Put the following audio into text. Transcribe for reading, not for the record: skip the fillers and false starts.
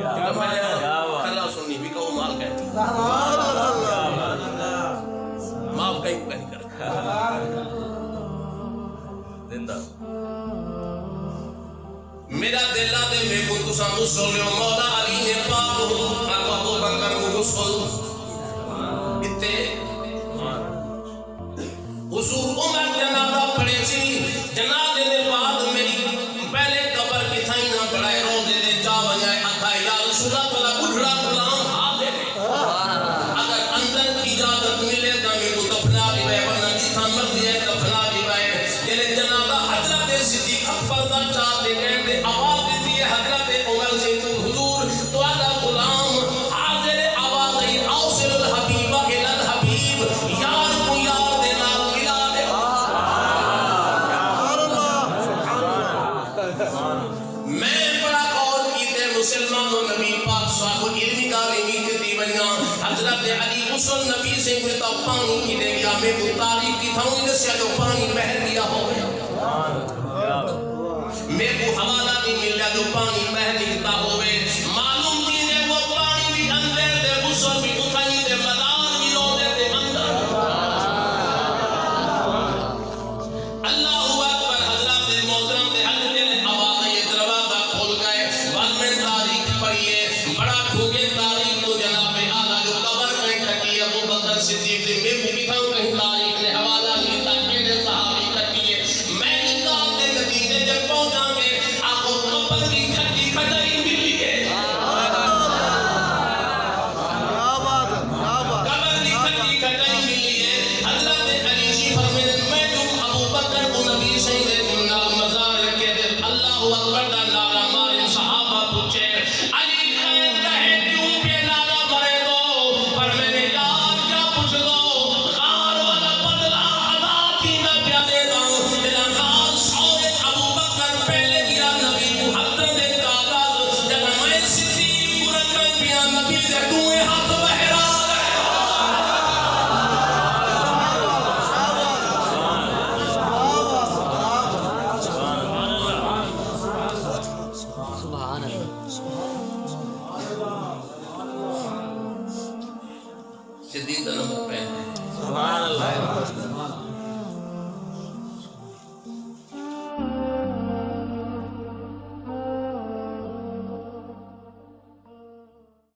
کھلا سنی بھی کہو مال کہتی معاف کہیں کو کہیں کرتا زندہ میرا دل آدھے میں کو تسا غسل مولا علی نے پاک ابو بکر کو غسل اتنے حضور عمر جنازہ پڑے سی جنازے دے بعد میری پہلے قبر کی تھائی نہ پڑھائے روزے دے جا بجائے اکھائے یا رسول اللہ اٹھڑا غلام حاضر ہے اگر اندر کی اجازت ملے تو میں کو دفنا بھی ہے ورنہ جتھا مرضی ہے دفنا بھی ہے جلے جنازہ حضرت صدیق اکبر دا چاہ دے گئے دے آواز دیتی ہے حضرت عمر سے حضور تو آدھا غلام حاضر آواز ہے اوصل الحبیب الى الحبیب یار کو یار دے نال ملا دے میں بڑا غور کیتے مسلمانوں نبی پاک صاحب علمی تعلیمی کتی بنیا حضرت علی غسل نبی سے کہتا پانی کی دے گیا میں کو تاریخ کی تھا انہیں سے جو پانی بہر گیا ہو گیا میں کو حوالہ نہیں مل جا جو پانی بہر نکتا ہوئے معلوم چیزیں وہ پانی بھی اندر دے غسل بھی اٹھائی دے مدار بھی رو دے دے اندر اللہ اکبر حضرت محترم دے حضرت آواز یہ دروازہ کھول گئے بعد میں تاریخ پڑھیے بڑا ٹھوکے تاریخ تو جناب اعلیٰ جو قبر میں کھٹی ابوبکر صدیق دے میں کو بھی تھا کہیں تاریخ نے حوالہ نہیں تھا میرے صحابی کھٹی ہے میں انتہا دے نتیجے جب پہنچا گے آپ کو قبر کی کھٹی کھٹائی ملی ہے قبر کی کھٹی کھٹائی ملی ہے حضرت علی جی فرمائے میں تم ابوبکر کو نبی سید نال مزار کے دے اللہ اکبر دا نعرہ مارے صحابہ پوچھے علی خیر کہے کیوں کہ نعرہ مرے دو فرمائے یار کیا پوچھ دو غار والا بدلہ ادا کی نہ کیا دے دو جنا غار سورے ابوبکر پہلے گیا نبی کو حضر دے کاغذ جب میں صدیق کو رکھن پیا نبی دے دوئے ہاتھ بہرا صدیق کا نمبر پہلے سبحان اللہ